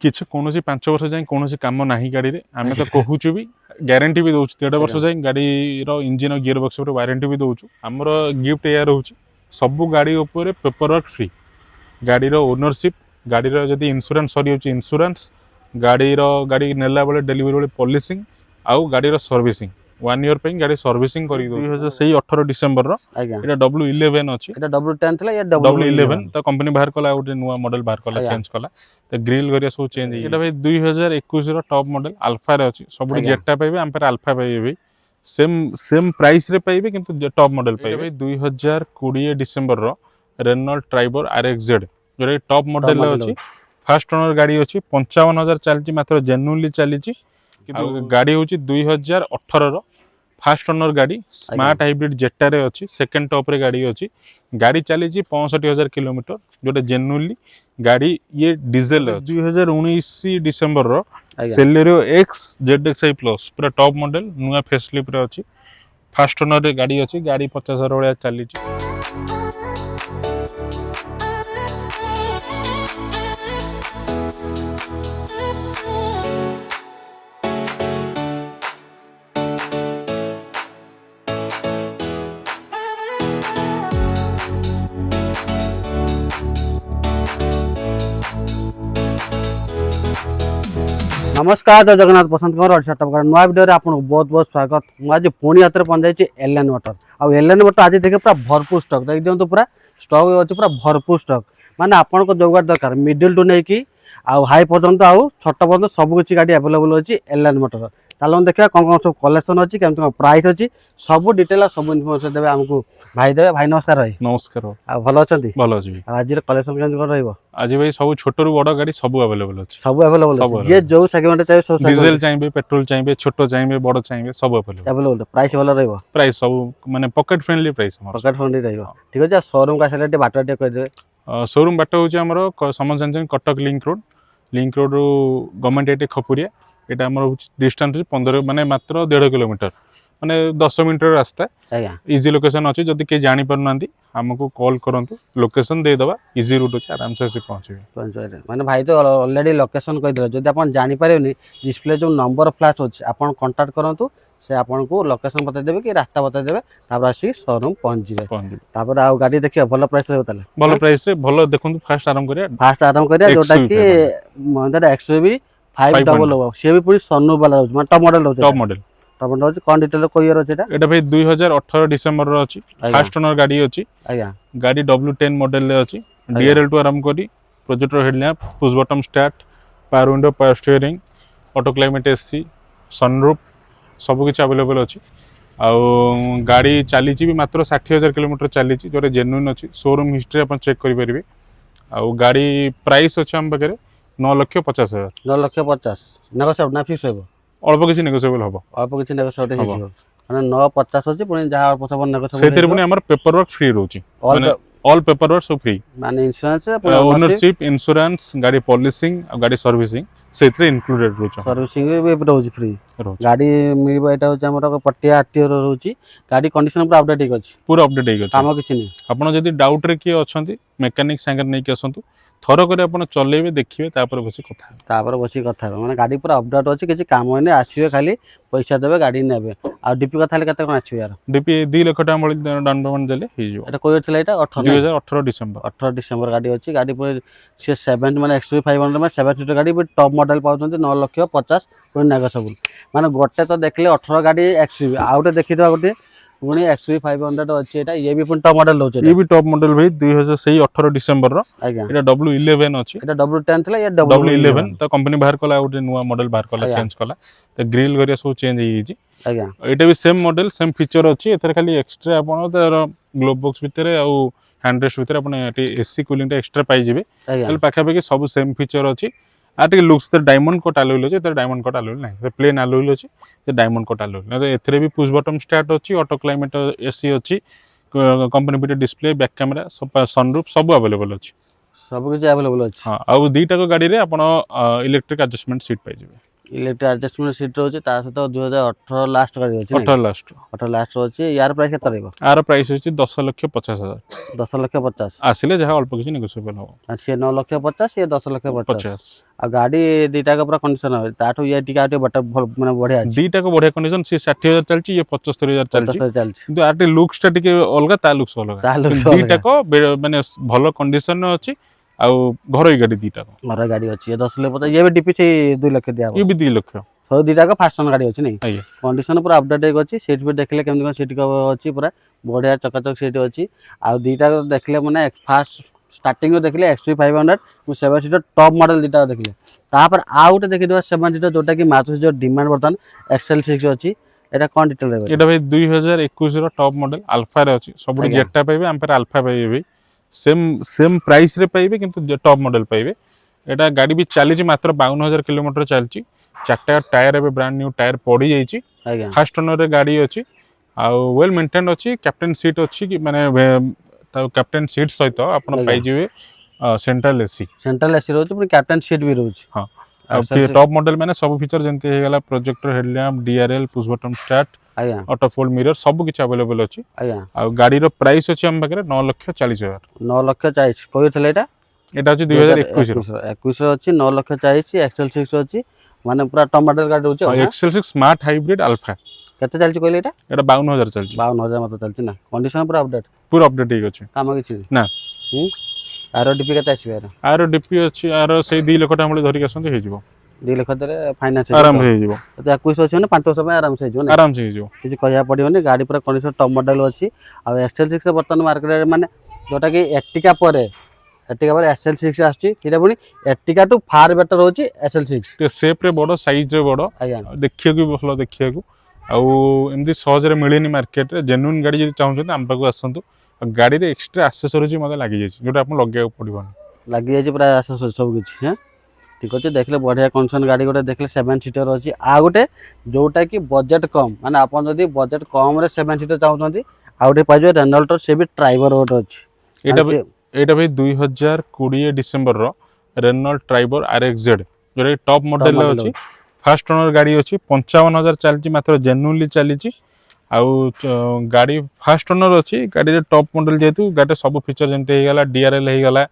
किछि कोनोसी 5 वर्ष जाय कोनोसी काम नाही गाड़ी रे आमे तो कहूछु भी ग्यारंटी भी दोछु 1.5 वर्ष जाय गाड़ी रो इंजन और गियर बॉक्स रो वारंटी भी दोछु हमरो गिफ्ट या रहउछि सब गाड़ी ऊपर पेपर वर्क फ्री गाड़ी रो ओनरशिप गाड़ी रो जदी इंश्योरेंस सरी होछि इंश्योरेंस गाड़ी नेला बेले डिलीवरी बेले पॉलिशिंग आउ गाड़ी रो सर्विसिंग 1 ईयर पे गाड़ी सर्विसिंग करी दो 2018 डिसेंबर रो एटा W11 अछि एटा W10 थला या W11 तो कंपनी बाहर कला उटे नुवा मॉडल बाहर कला चेंज कला तो ग्रिल गरिया सब चेंज एटा भाई 2021 रो टॉप मॉडल अल्फा रे अछि सब जेटा पाइबे हम पर अल्फा पाइबे सेम प्राइस रे पाइबे किंतु टॉप मॉडल पाइबे 2020 डिसेंबर रो रेनॉल्ट ट्राइबर RXZ जो टॉप मॉडल अछि फर्स्ट ओनर गाड़ी अछि 55000 चलछि मात्र जेन्युइनली चलिछि गाड़ी हूँ 2018 रो फास्ट ओनर गाड़ी स्मार्ट हाइब्रिड जेटा रे अच्छी सेकेंड टॉप रे गाड़ी अच्छी गाड़ी चली 65,000 किलोमीटर जोटा जेन्युइनली गाड़ी ये डीजल 2019 डिसेंबर रो सेलेरियो X ZXi प्लस पूरा टॉप मॉडल नुआ फेसलिफ्ट रे अच्छी फास्ट ओनर रे गाड़ी अच्छी गाड़ी 50,000 वाला चली नमस्कार जय जगन्नाथ बसंत कुमार सेटअप नुआ वीडियो आपको बहुत बहुत स्वागत मुझे पुणी हाथ में पहुंचाई एलएन मोटर आउ एलएन मोटर आज देखे पूरा भरपूर स्टॉक देख दिखाँ पूरा स्टॉक अच्छे पूरा भरपूर स्टॉक माने आपन को जो गाड़ी दरकार मिडिल टू नहीं कि आउ हाई पर्यंत आउ छोट पर्यंत सब किसी गाड़ी अवेलेबल अच्छी एलएन मोटर चलो देखा कौन कौन सब कलेक्शन अच्छी केमती प्राइस अच्छी सब डिटेल सब इनफॉरमेशन देवे आमको भाई देवे भाई नमस्कार भाई नमस्कार आ भल अच्छा भल अच्छी आज कलेक्शन केमती कौन रहिबो आज भाई सब छोट रु बड़ गाड़ी सब अवेलेबल अच्छी सब अवेलेबल जे जो सेगमेंट चाहिए सब डीजल चाहिए पेट्रोल चाहिए छोट चाहिए बड़ चाहिए सब अवेलेबल प्राइस भल रहिबो प्राइस सब माने pocket friendly price pocket friendly रहिबो ठीक अछि शोरूम का सेलेक्ट बाटा टे कह देबे शोरूम बाटा होची हमरो समझ जन कटक लिंक रोड रो गवर्नमेंट एटे खपुरिया एटा हमरो डिस्टेंस 15 माने मात्र 1.5 किलोमीटर माने 10 मिनट रास्ता आज्ञा इजी लोकेशन अच्छी जदि के जानी परनांती हमको कॉल करंतु लोकेशन दे दबा इजी रूट अछि आराम से पहुंचबे माने भाई तो ऑलरेडी लोकेशन कह दिला जदि अपन जानि पारेनी डिस्प्ले जो नंबर फ्लैश अछि अपन कांटेक्ट करंतु से आपन को लोकेशन बता देबे कि रास्ता बता देबे तापर आसी शोरूम पहुंच जिवे तापर आ गाड़ी देखिए भलो प्राइस रे बताले भलो प्राइस रे भलो देखंतु फास्ट आराम करिया जोटा कि महिंद्रा XUV 500 से भी पूरी सन्नू वाला होछ टॉप मॉडल होछ टॉप मॉडल होछ कोन डिटेल को ईयर होछ एटा भाई 2018 डिसेंबर रो अछि फास्ट ओनर गाड़ी अछि आज्ञा गाड़ी W10 मॉडल रे अछि DRL2 आराम करी projector headlamp push button start power window power steering auto climate AC sunroof सब किछ अवेलेबल अछि आउ गाड़ी चली भी मात्र 60,000 किलोमीटर चली जो जेन्युइन अच्छी शोरूम हिस्ट्री आप चेक करेंगे आउ गाड़ी प्राइस अच्छे आम पाखे 9,50,000 9,50,000 नेगोशिएबल ना फिक्स हो अल्प किसी नेगोशिएबल हम अल्प किसी नेगोशिएबल हो माने 9,50 अछि पुनी जहा अल्प सब नेगोशिएबल सेतिर पुनी हमर पेपर वर्क फ्री रहउची माने ऑल पेपर वर्क सब फ्री माने इंश्योरेंस ओनरशिप इंश्योरेंस गाड़ी पॉलिशिंग गाड़ी सर्विसिंग सेतिर इंक्लूडेड रहउची सर्विसिंग भी रहउची फ्री गाड़ी मिलबो एटा होची हमर पटिया आरटीओ रहउची गाड़ी कंडीशन पूरा अपडेट अछि पूरा अपडेट अछि काम किछि नै आपण जदी डाउट रे के अछंती मैकेनिक संगे नै के असंतु थर करे आपण चलेबे देखिबे तापर बसी कथा माने गाड़ी पूरा अपडेट अछि किछि काम होने आसीबे खाली पैसा देबे गाड़ी नेबे आ डीपी कथा ले कते कोन आछिबे यार डीपी 2 लाख टाका मळि डाउन पेमेंट देले हे जो एटा कोइ थला एटा 2018 डिसेंबर 18 डिसेंबर गाड़ी अछि गाड़ी पूरे से 7 माने XUV 500 में 7 सीटर गाड़ी टॉप मॉडल पाउछंती 9,50,000 कोन नेगोशिएबल माने गोटे तो देखले 18 गाड़ी XUV आउटे देखिदवा गोटे पुणी XUV 500 अच्छी एटा ये भी पुणी टॉप मॉडल होचे ये भी टॉप मॉडल भाई 2018 डिसेंबर रो आज्ञा एटा W11 अछि एटा W10 थला या W11 तो कंपनी बाहर कला उटे नुवा मॉडल बाहर कला चेंज कला तो ग्रिल गरिया सब चेंज होई छि आज्ञा एटा भी सेम मॉडल सेम फीचर अछि एथर खाली एक्स्ट्रा आपण तार ग्लोब बॉक्स भितरे आ हैंडरेस्ट भितरे आपण एटी AC कूलिंग टा एक्स्ट्रा पाई जिवे खाली पाखा पाखी सब सेम फीचर अछि आ टे लुक्स ते डायमंड कट अलॉय अछि ते डायमंड कट अलॉय नै ते प्लेन अलॉय अछि ते डायमंड कट अलॉय नै एथरे भी पुश बटन स्टार्ट अछि ऑटो क्लाइमेट AC अछि कंपनी भितर डिस्प्ले बैक कैमरा सब सनरूफ सब अवेलेबल अछि सब किछ अवेलेबल अछि हां आ दीटा को गाड़ी रे आपण इलेक्ट्रिक एडजस्टमेंट सीट पाई जिवे इलेक्ट्रिक एडजस्टमेंट सीट रोचे ता सहित 2018 लास्ट गाड़ी अछि 18 लास्ट 18 लास्ट रोचे यार प्राइस केते रहबो आर प्राइस होची 10,50,000 10,50,000 आसिले जहा अल्प किछि नेगोशिएबल हो आ से 9,50,000 ये 10,50,000 50 आ गाड़ी दीटा का पूरा कंडीशन है ताठो ये टिका आटे बट माने बढ़िया अछि दीटा को बढ़िया कंडीशन से 60,000 चलची ये 75,000 चलची 75,000 चलछि किंतु आटे लुक्स टा टिके अलगा ता लुक्स अलगा ता looks किंतु दीटा अलगा। को माने भलो कंडीशन में अछि आ घरोई गाड़ी दीटा को मरा गाड़ी अछि ये 10,50,000 ये भी डीपी से 2 लाख दिया ये भी 2 लाख सब दीटा का फास्ट ओन गाड़ी अछि नहीं आइए कंडीशन पूरा अपडेट एक अछि सीट भी देखले केमन कोन सीट का अछि पूरा बढ़िया चकाचक सीट अछि आ दीटा को देखले माने फास्ट स्टार्टिंग में देखले XP 500 मु 7 सीटर टॉप मॉडल दीटा देखले तापर आ उटे देखि दो 7 सीटर जोटा कि मारुति जो डिमांड बर्तन XL6 अछि एटा कोन डिटेल रहबे एटा भाई 2021 रो टॉप मॉडल अल्फा रे अछि सबुडी आज्ञा। जेटा पाइबे हम पर अल्फा पाइबे सेम प्राइस रे पाइबे किंतु टॉप मॉडल पाइबे एटा गाड़ी भी चली मात्र 52,000 किलोमीटर चलची चारटा टायर एबे ब्रांड न्यू टायर पड़ी जाइची आज्ञा फर्स्ट ओनर रे गाड़ी अछि आ वेल मेंटेन्ड अछि कैप्टन सीट अछि कि माने ता कैप्टन सीट सहित आपण आज्ञा। पाइ जिवे सेंट्रल एसी सेंट्रल एसी रोच पुनी कैप्टन सीट भी रोच हां टॉप मॉडल माने सब फीचर जेंते हे गला projector headlamp DRL push button start आज्ञा ऑटो फोल्ड मिरर सब किछ अवेलेबल अछि आज्ञा आ गाड़ी रो प्राइस अछि हम बकरे 9,40,000 9,40,000 कोइ थले एटा एटा अछि 2021 रो 21 रो अछि 9,40,000 XL6 अछि माने पूरा टॉप मॉडल गाड़ी होछ XL6 स्मार्ट हाइब्रिड अल्फा केते चलछि कहले एटा एटा 52,000 चलछि 52,000 मत चलछि ना कंडीशन पूरा अपडेट पूरा अपडेट हे अछि काम किछि ना आरो डीपी केते आसीबे यार आरो डीपी अछि आरो सेई 2 लाख टामले धरि आसंते हे जिवो 2 लाख दरे फाइनांस आराम से हे जिवो तो 21 अछि ने 5 वर्ष में आराम से जो ना आराम से हे जिवो किछि कहया पड़िबोनी गाड़ी पूरा कंडीशन टॉप मॉडल अछि आ XL6 बर्तन मार्केट माने जोटा कि एर्टिगा पर XL6 आछि किरा पुनी एर्टिगा टू फार बेटर होछि XL6 ते शेप रे बडो साइज रे बडो आज्ञा देखियो कि भलो देखियो को आउ एमदी सहज रे मिलेनी मार्केट रे जेन्युइन गाड़ी जदि चाहउछन हम पाको आसंतु गाड़ी रे एक्स्ट्रा एक्सेसरीज मते लागि जाय जोटा आपण लगे पड़िबोनी लागि जाय पूरा एक्सेसरीज सब किछि हैं ठीक अछि देखले बढ़िया कंडीशन गाड़ी गोटे देखले 7 सीटर अछि आ गोटे जोटा कि बजट कम माने आपण जदि बजट कम रे 7 सीटर चाहउछंती आ गोटे पाइबे रेनॉल्ट से भी ड्राइवर गोटे अछि एटा भाई 2020 डिसेंबर रो रेनॉल्ट ट्राइबर RXZ जोटा टॉप मॉडल अछि फर्स्ट ओनर गाड़ी अछि 55,000 चलची मात्र जेन्युइनली चलीची आउ गाड़ी फर्स्ट ओनर अछि गाड़ी रे टॉप मॉडल जेतु गाड़ी सब फीचर जेंते हे गला डीआरएल हे गला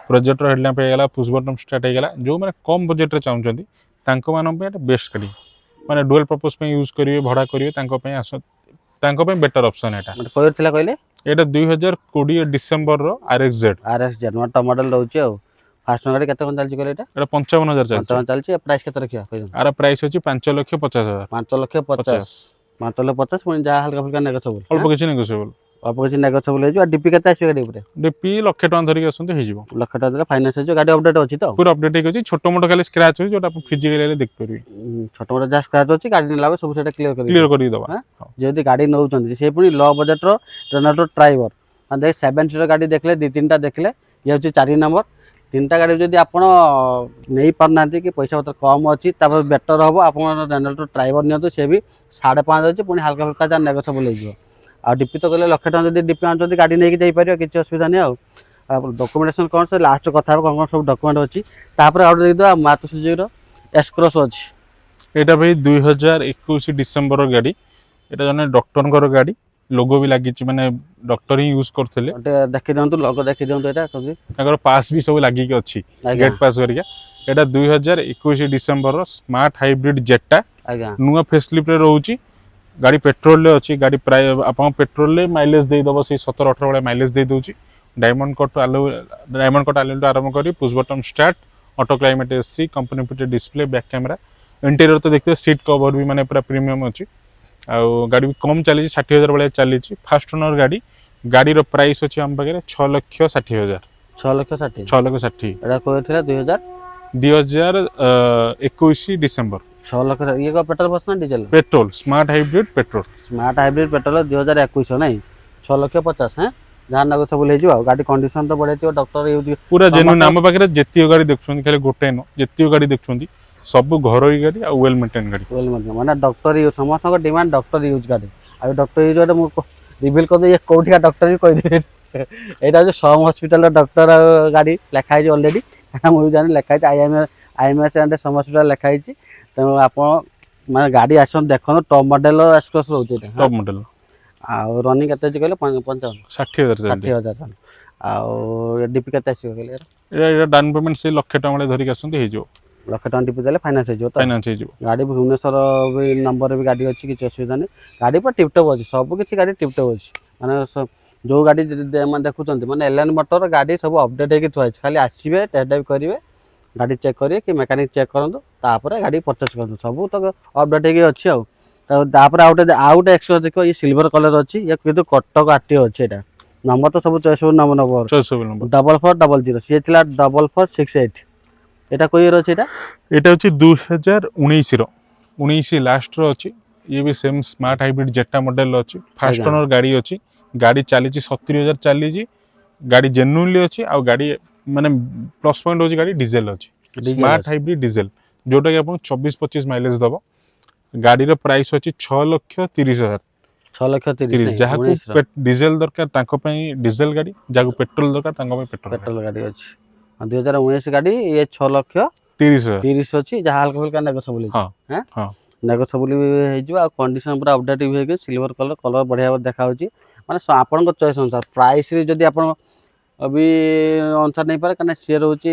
प्रोजेक्टर हेडलैम्प हे गला पुश बटन स्टार्ट हे गला जो माने कम बजट रे चाहउछंती तांको मानन पे बेस्ट गाड़ी माने डुअल पर्पस पे यूज करिवे भड़ा करिवे तांको पे बेटर ऑप्शन एटा कोइ थिला कहले एटा 2020 डिसेंबर रो RXZ नोटा मॉडल रहउछि आ फर्स्ट गाड़ी केते कोन चलछि कहले एटा एटा 55,000 चलछि 55 चलछि प्राइस केते रखिया आर प्राइस अछि 5,50,000 5,50,000 5,50,000 पुनी जा हल्का फुल्का नेगोशिएबल अल्प किछि नेगोशिएबल अल्प किछि नेगोशिएबल हेजो आ डीपी केते आसी गाड़ी ऊपर डीपी लक्ष टका धरि आसंते हे जिवो लक्ष टका देला फाइनांस हेजो गाड़ी अपडेट अछि तो पूरा अपडेट हे अछि छोटो मोटो खाली स्क्रैच होई जोटा फिजिकली देख परिबे छोट मोट जा स्क्रैच अछि गाड़ी नेला सब सेटा क्लियर करि दबा जदि गाड़ी नउचंती से पुनी लो बजट रो रेनॉल्ट ड्राइवर आ देख 7 सीटर गाड़ी देखले 2-3टा देखले ये होछि 4 नंबर 3टा गाड़ी जदि आपण नै पारनांती कि पैसा पत्र कम अछि तब बेटर हबो आपण रेनॉल्ट ड्राइवर नियंतु से भी 5.5 अछि पुनी हल्का फुल्का जा नेगोशिएबल हे जिवो आ डीपी तो कहले लक्ष टका जदि डीपी आनचंती गाड़ी नै कि जाई परियो किछि असुविधा नै आ डॉक्यूमेंटेशन कोन से लास्ट कथा कोन सब डॉक्यूमेंट अछि तापर आउट देख दो Maruti Suzuki rho S cross अछि एटा भाई 2021 डिसेंबर रो गाड़ी एटा जने डॉक्टर को गाड़ी लोगो भी लागि छि माने डॉक्टर ही यूज करथिले देखि दियंतु लोगो देखि दियंतु एटा कभी ताकर पास भी सब लागि के अछि गेट पास करिया एटा 2021 डिसेंबर रो स्मार्ट हाइब्रिड जेटा आज्ञा नुवा फेसलिफ्ट रे रहउची गाड़ी पेट्रोल ले अछि गाड़ी प्राय आपण पेट्रोल ले माइलेज दे दबो से 17-18 वाला माइलेज दे दोची डायमंड कट आलो आरंभ करी push button start auto climate AC company fitted display back camera interior तो देखते सीट कवर भी माने पूरा प्रीमियम अछि आ गाड़ी भी कम चली 60,000 वाला चली फर्स्ट ओनर गाड़ी रो प्राइस अछि हम बगैर 6,60,000 6,60,000 6,60,000 एटा कोइ थिला 2021 डिसेंबर 6 लाख ये का पेट्रोल बस ना diesel petrol smart hybrid petrol 2021 नहीं 6,50,000 हैं जहां नगो सब ले जो गाड़ी कंडीशन तो बढ़े डॉक्टर यूज पूरा जेन्युइन नाम पाखरे जेतियो गाड़ी देखछोंती खाली गोटे न जेतियो गाड़ी देखछोंती सब घरोई गाड़ी आ वेल मेंटेन गाड़ी माने डॉक्टर यूज समस्त को डिमांड डॉक्टर यूज गाड़ी आ डॉक्टर यूज वाला मु रिवील कर दे ये कोठिया डॉक्टर भी कह दे एटा जो सम हॉस्पिटल डॉक्टर गाड़ी लिखा है ऑलरेडी मु जानि लिखा है आईएम IMS एंड समस्या लिखा है तेणु आप माने गाड़ी आसन देखो टॉप मॉडल एस्क्रॉस रोचे टॉप मॉडल आ रनिंग केते कहले 55 60,000 60,000 आ डीपी केते आसीबो कहले एटा डाउन पेमेंट से लक्ष टका वाले धरिक आसंती हे जो लक्ष टका डीपी देले फाइनेंस हो तो फाइनेंस हे जो गाड़ी भुवनेश्वर भी नंबर भी गाड़ी अच्छी किसी असुविधा नहीं गाड़ी पर टिपटप अच्छी सब किसी गाड़ी टिपटप अच्छी माने जो गाड़ी देखुं माने एलएन मोटर गाड़ी सब अपडेट होगी थुआ खाली आसवे टेस्ट ड्राइव करेंगे गाड़ी चेक करेंगे कि मेकानिक चेक करूँ तापर गाड़ी परचेस करूँ सब तो अपडेट होगी अच्छी आउे आउटे एक्सट्रा देखो ये सिल्वर कलर अच्छी ये कितु कटक आरटीओ अच्छी यहाँ नंबर तो सब चॉइस नंबर 4400 सी 4468 এটা কই এর আছে এটা হচ্ছে 2019 র 19 লাস্ট র আছে ये भी सेम स्मार्ट हाइब्रिड जेटा मॉडल अच्छी फास्ट ओनर गाड़ी अच्छी गाड़ी चली 70,000 चली गाड़ी जेन्युइनली अच्छी आ गाड़ी माने प्लस पॉइंट होची गाड़ी डीजल अच्छी स्मार्ट हाइब्रिड डीजल जोटा कि आपन 24-25 माइलेज दबो गाड़ी रो प्राइस अछि 6,30,000 6,30,000 जहाँ को डीजल दरकार तांको पई डीजल गाड़ी जहाँ को पेट्रोल दरकार तांको पई पेट्रोल गाड़ी अछि 2019 गाड़ी ये 6,30,000 अछि जहाँ हल्का हल्का नेगोशिएबल हां हां नेगोशिएबल हो जो आ कंडीशन पूरा अपडेट भी हो सिल्वर कलर कलर बढ़िया देखा होची माने आपन को चॉइस अनुसार प्राइस रे जदी आपन अभी अनुसार नहीं पारे कने शेयर होची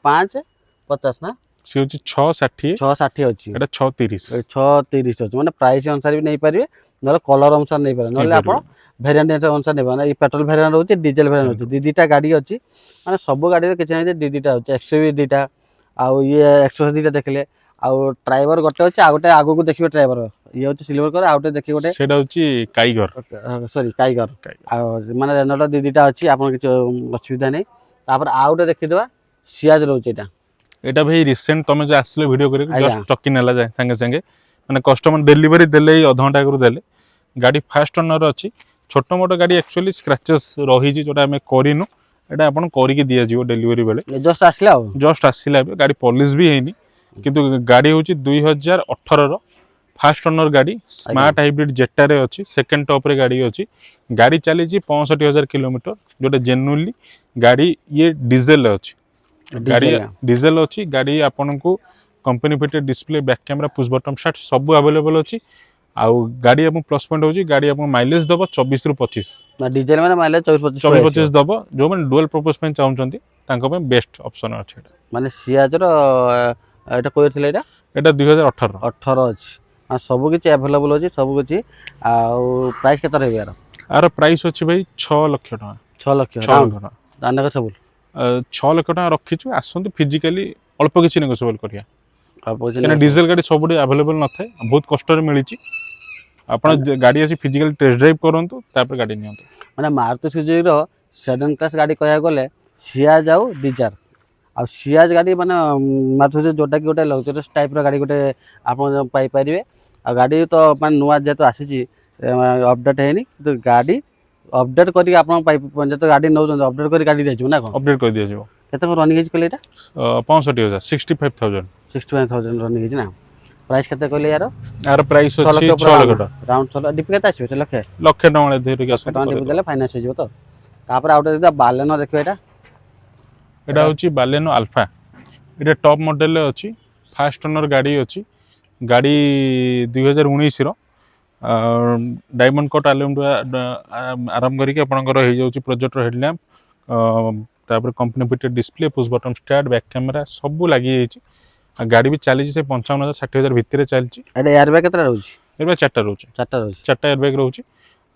550 ना से होची 660 660 अछि एटा 630 630 अछि माने प्राइस अनुसार भी नहीं पारिबे नले कलर अनुसार नहीं पारे नले आपन वेरिएंट अनुसार नहीं पारे पेट्रोल वेरिएंट होची डीजल वेरिएंट होची दीटा गाड़ी अछि माने सब गाड़ी रे किछ नहीं दीटा होची एक्सयूवी दीटा आ ये एक्सोस दीटा देखले आ ड्राइवर गोटे अछि आ गोटे आगु को देखिबे ड्राइवर ये होची सिल्वर कलर आ गोटे देखि गोटे सेटा होची काइगर सॉरी काइगर आ माने रेनोल्ट दीटा अछि आपन किछ असुविधा नहीं तापर आ गोटे देखि देबा सियाज रहउची एटा एटा भाई रिसेंट तमे जे आसले वीडियो करे जस्ट टकी नेला जाय संगे संगे माने कस्टमर डिलीवरी देले आधा घंटा करू देले गाड़ी फास्ट ओनर अछि छोटो मोटो गाड़ी एक्चुअली स्क्रैचेस रही जी जोटा हमें करिनु एटा आपन करी के दिया जिवो डिलीवरी बेले जस्ट आसिला गाड़ी पॉलिश भी हेनी किंतु गाड़ी होची 2018 रो फास्ट ओनर गाड़ी स्मार्ट हाइब्रिड जेटा रे अछि सेकंड टॉप रे गाड़ी अछि गाड़ी चली जी 65,000 किलोमीटर जोटा जेन्युइनली गाड़ी ये डीजल अछि गाड़ी डीजल अच्छी गाड़ी आपन को company fitted display back camera push button start सब अवेलेबल अच्छी आउ गाड़ी आपन प्लस पॉइंट होची गाड़ी आपन माइलेज दबो 24 रु 25 ना डीजल माने माइलेज 24-25 दबो जो माने डुअल पर्पस पे चाहउचंती तांको पे बेस्ट ऑप्शन अछि माने सियाज रो एटा कोइ थिले एटा 2018 अछि आ सब किछ अवेलेबल अछि सब किछ आ प्राइस केते रहबे यार आर प्राइस अछि भाई 6 लाख टका 6 लाख टका दाना का सब 6 लाख टका रखिछु आसंती फिजिकली अल्प किछि नेगोशिएबल करिया केना डीजल गाड़ी सबुडी अवेलेबल न थाए बहुत कष्ट रे मिलिछि आपण गाड़ी आसी फिजिकल टेस्ट ड्राइव करंतु तापर गाड़ी नियंतु माने मारुति सुजुकी रो सेडान क्लास गाड़ी कहया गले सियाज आउ डिजार आ सियाज गाड़ी माने मारुति सुजुकी जोटा कि गोटे लग्जरियस टाइप रो गाड़ी गोटे आपण पाई परिबे आ गाड़ी तो माने नुवा जेतो आसीछि अपडेट हेनी तो गाड़ी अपडेट करी आपण पाई जेतो गाड़ी नौ अपडेट करी गाड़ी देजो ना कोन अपडेट कर दिया जो केते को रनिंग कले एटा 65,000 65,000 रनिंग ना प्राइस केते कहले यार यार प्राइस अछि 6 लाख टका राउंड 6 डिपी केते आछे लक्ष टका वाले धरि के टका डिपी देले फाइनेंस हो तो तापर आउटे दा बालेनो देखियो एटा होची बालेनो अल्फा एटा टॉप मॉडल अछि फास्ट ओनर गाड़ी अछि गाड़ी 2019 रो डायमंड कट एल्यूमिनियम आराम करी के आपनकर हे जाउची प्रोजेक्टर हेडलैम्प तापर company fitted display push button start back camera सब लागि जाइची आ गाड़ी भी चली से 55,000 60,000 भितर चलची एटा एयरबैग केतरा रहउची एयरबैग चारटा एयरबैग रहउची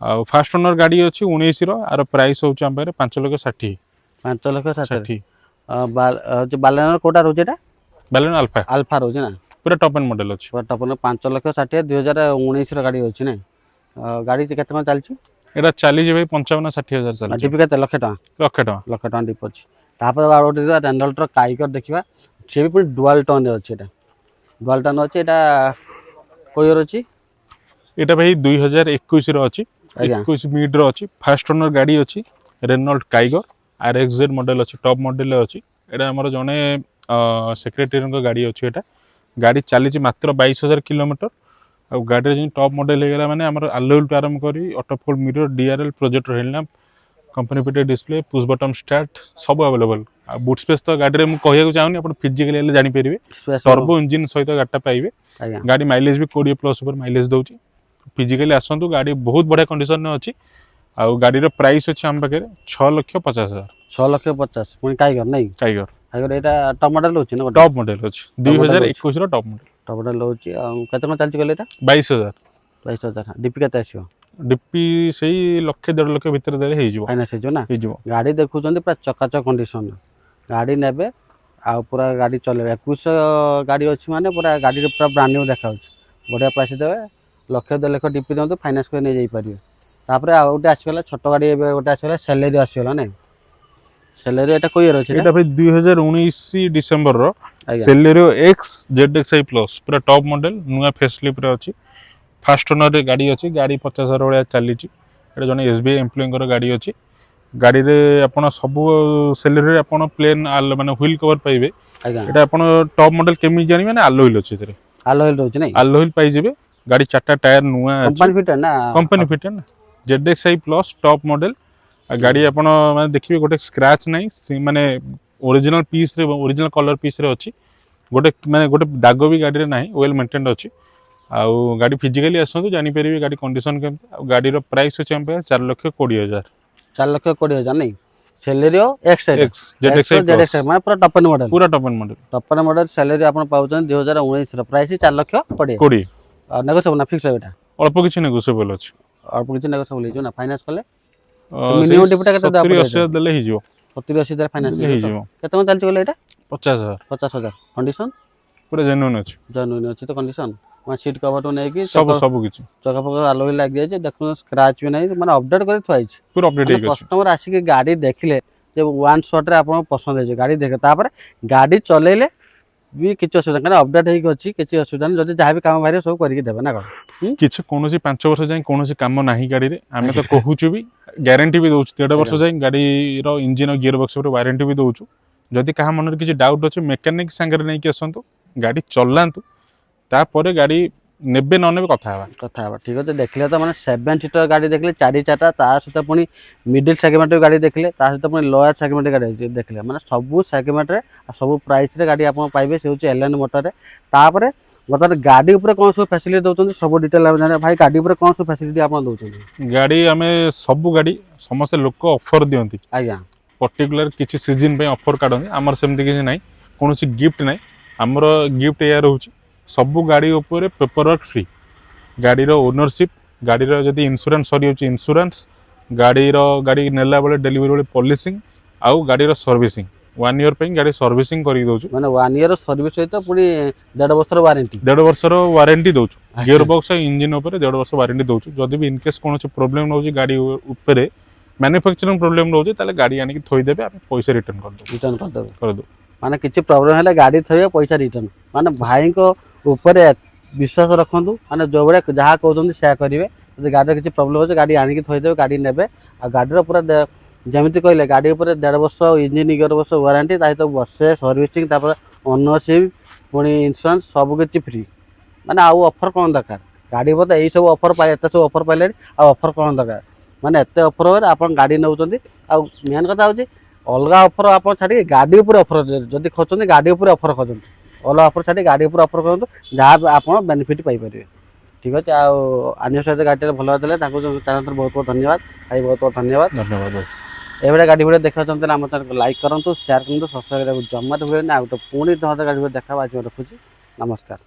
आ फास्ट ओनर गाड़ी अछि 19 रो आर प्राइस होउची हम पारे 5,60,000 5,60,000 बालेनो कोटा रहउची एटा बालेनो अल्फा रहउची ना पूरा टॉप एंड मॉडल अछि पूरा टॉप एंड 5,60,000 2019 रो गाड़ी अछि ना गाड़ी केते मा चलची एटा चली जे भाई 55,60,000 चलची डिपी केते लक्ष टका डिपी अछि तापर आउट रेनोल्ट रो काइकर देखिबा से भी पूरी डुअल टोन अछि एटा डुअल टोन अछि एटा कोयर अछि एटा भाई 2021 रो अछि 21 मिड रो अछि फास्ट ओनर गाड़ी अछि रेनोल्ट काइगर RXZ मॉडल अछि टॉप मॉडल अछि एटा हमर जने सेक्रेटरी को गाड़ी अछि एटा गाड़ी चली छी मात्र 22,000 किलोमीटर आ गाड़ी रे टॉप मॉडल हे गेला माने हमर अलोइल टू आरंभ करी auto fold mirror DRL projector headlamp company fitted display push button start सब अवेलेबल बूट स्पेस तो गाड़ी में कहूँ चाहूनी आप फिजिकली जापर टर्बो इंजिन सहित गाड़ी पाइबे गाड़ी माइलेज भी 20+ ऊपर माइलेज दौर फिजिकली आसतु गाड़ी बहुत बढ़िया कंडीशन में अच्छी आ गाड़ी प्राइस अच्छे आम पाखे 6,50,000 6,50,000 पुणी टाइगर नहीं टाइगर टाइगर एटा टॉप मॉडल होची ना टॉप मॉडल अच्छी 2021 रो टॉप मॉडल होची केते में चलची गले एटा 22,000 22,000 डीपी केते आसीयो डीपी सही 1.5 लाख भीतर देले हे जिवो फाइनान्स हो ना हे जिवो गाड़ी देखुचंदी पूरा चकाचक कंडीशन गाड़ी नेबे आ पूरा गाड़ी चलेबे 21 गाड़ी अछि माने पूरा गाड़ी रे पूरा ब्रांड न्यू देखा होची बढ़िया प्राइस देबे 1.5 लाख डीपी दंतु फाइनान्स को नै जाई परिबे तापरे आ गोटे आसीगला छोट गाड़ी एबे गोटे आसीगला सेलेरी आसीगला नै सेलेरी एटा कोइ यर अछि एटा भाई 2019 डिसेंबर रो सेलेरियो एक्स ZXi प्लस पूरा टॉप मॉडल नुआ फेसलिफ्ट रे अछि फास्ट ओनर रे गाड़ी अछि गाड़ी 50,000 भलिया चली छि एटा जने SBI एम्प्लॉय कर गाड़ी अछि गाड़ी रे आपण सब सेलेरी रे आपण प्लेन आल माने व्हील कवर पाइबे एटा आपण टॉप मॉडल केमि जानि माने अलोइल अछि तरे अलोइल रहछि नै अलोइल पाइ जेबे गाड़ी चारटा टायर नुआ अछि कंपनी फिट ना ZXi प्लस टॉप मॉडल गाड़ी आपण माने देखिबे गोटे स्क्रैच नहीं माने ओरिजिनल पीस रे ओरिजिनल कलर पीस रे अछि गोटे माने गोटे दाग भी गाड़ी रे नाही वेल मेंटेन्ड अछि आउ गाड़ी फिजिकली आसंतु जानि परिबे गाड़ी कंडीशन केमते आ गाड़ी रो प्राइस अछि हम 4,20,000 4,20,000 नहीं सेलेरियो एक्स ZXi माने पूरा टॉप मॉडल सेलेरी आपण पाउछन 2019 रो प्राइस 4,20,000 और नेगोशिएबल ना फिक्स एटा अल्प किछि नेगोशिएबल अछि अल्प किछि नेगोशिएबल हे जो ना फाइनान्स कले मिनिमम डिपोटा केते दा 70,000 देले हे जो 70,000 फाइनान्स हे जो केते में चलछि गले एटा 50,000 कंडीशन पूरा जेन्युइन अछि तो कंडीशन वन सीट कवर तो नै कि सब किछि चका पका अलोई लाग जाय छै देखो स्क्रैच भी नै माने अपडेट करि थुआइ छै पूरा अपडेट हे कस्टमर आसी के गाड़ी देखले जब वन शॉट रे आपन पसंद हे गाड़ी देखे तापर गाड़ी चलेले भी किछ असुविधा कारण अपडेट हे अछि किछ असुविधा नै जदि जहा भी काम बारे सब करि के देबे ना किछ कोनोसी 5 वर्ष जाय कोनोसी काम नाही गाड़ी रे आमे तो कहूछु भी गारंटी भी दोछु 1.5 वर्ष जाय गाड़ी रो इंजन और गियर बॉक्स रो वारंटी भी दोछु जदि कहा मन रे किछ डाउट अछि मैकेनिक संगे नै कि असंतु गाड़ी चलांतु तापर गाड़ी नेबे न नेबे कथा हवा ठीक है देखले तो माने 7 सीटर गाड़ी देखले 4 ता सहित पुनी मिडिल सेगमेंट गाड़ी देखले ता सहित पुनी लोअर सेगमेंट गाड़ी देखले माने सब सेगमेंट रे सब प्राइस रे गाड़ी आपन पाइबे से होची एलएन मोटर रे तापरे मतलब गाड़ी ऊपर कोन सब फैसिलिटी दोचन सब डिटेल आप जाने भाई गाड़ी ऊपर कोन सब फैसिलिटी आपन दोचन गाड़ी हमें सब गाड़ी समस्त लोक ऑफर दियंती आज्ञा पर्टिकुलर किछि सीजन पे ऑफर काढंती हमर सेमति किछि नाही कोनोसी गिफ्ट नाही हमर गिफ्ट या रहउची सब गाड़ी ऊपर पेपर वर्क फ्री गाड़ी रो ओनरशिप गाड़ी रो जदी इंश्योरेंस सरी होची इंश्योरेंस गाड़ी नेला बेले डिलीवरी बेले पॉलिशिंग आउ गाड़ी रो सर्विसिंग 1 ईयर पे गाड़ी सर्विसिंग करी दोछु माने 1 ईयर सर्विस सहित पुनी 1.5 वर्ष वारंटी 1.5 वर्ष वारंटी दोछु गियर बॉक्स इंजन ऊपर 1.5 वर्ष वारंटी दोछु जदी भी इन केस कोनोसी प्रॉब्लम होची गाड़ी ऊपर मैन्युफैक्चरिंग प्रॉब्लम होची ताले गाड़ी आनी थोई देबे आप पैसा रिटर्न कर दो माने किछि प्रॉब्लम हैले गाड़ी थोइबे पैसा रिटर्न माने भाई को ऊपर विश्वास रखंतु माने जो बड़े जहा कहउछन से करिवे जदी गाड़ी किछि प्रॉब्लम हो गाड़ी आनी थोई देबे गाड़ी नेबे आ गाड़ी रो पूरा जेमिति कहले गाड़ी ऊपर 1.5 वर्ष इंजन गियर वर्ष वारंटी ताहि तो वर्षे सर्विसिंग तापर ओनरशिप पुनी इंश्योरेंस सब किछि फ्री माने आउ ऑफर कोन दरकार गाड़ी पर एई सब ऑफर पाए एते सब ऑफर पाइले आ ऑफर कोन दरकार माने एते ऑफर होर आपन गाड़ी नउचंती आ मेन कथा होची अलगा ऑफर आप छाड़ी गाड़ी ऊपर ऑफर जदि खोजते गाड़ी ऊपर ऑफर खोजते अलग ऑफर छाड़ी गाड़ी ऊपर ऑफर करते जहाँ आप बेनिफिट पाइपर ठीक अच्छे आनियो सहित गाड़ी भल देते बहुत बहुत धन्यवाद भाई बहुत बहुत धन्यवाद एवढे गाड़ी भिडियो देखा चाहते आम चैनल लाइक करूँ शेयर करूँ सब्सक्राइब जमा भूलें ना तो पुणी गाड़ी देखा आज रखुच्छी नमस्कार।